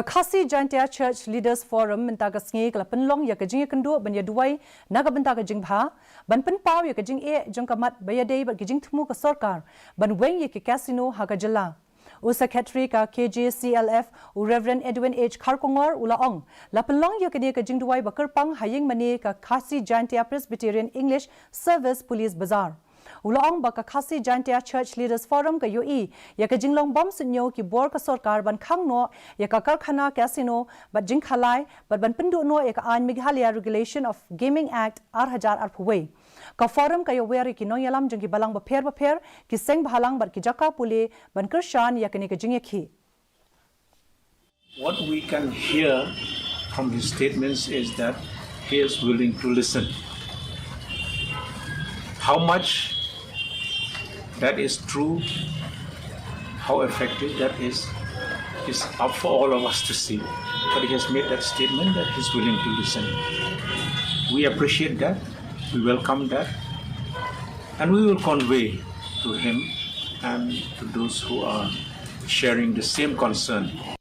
Khasi Jaintia Church Leaders Forum mentaga sngi kala Pynlong ya kajing kendu ban Jingduwai naga bentaga jingpha ban penpau ya kajing jongkamat bayadei ba kajing thumu ka sarkar ban weng ya casino haga jala U Secretary ka KJCLF U Reverend Edwin H Kharkongor ulaong la Pynlong ya kani ka Jingduwai Bakyrpang haying mani ka Khasi Jaintia Presbyterian English Service Police Bazaar Ulaong baka Khasi Jaintia Church Leaders Forum ka UI ya ka jinglong bom sunyo ki bor ka sarkar ban khangno ya ka karkhana casino bat jingkhalai bat ban pendu no ya ka an Meghalaya Regulation of Gaming Act 2008 ka forum ka yaweri ki no yalam jing ki balang ba pher ki seng bhalang bat ki jaka pule ban kershan ya kani ka jingekhi. What we can hear from his statements is that he is willing to listen. How much that is true, how effective that is up for all of us to see. But he has made that statement that he's willing to listen. We appreciate that, we welcome that, and we will convey to him and to those who are sharing the same concern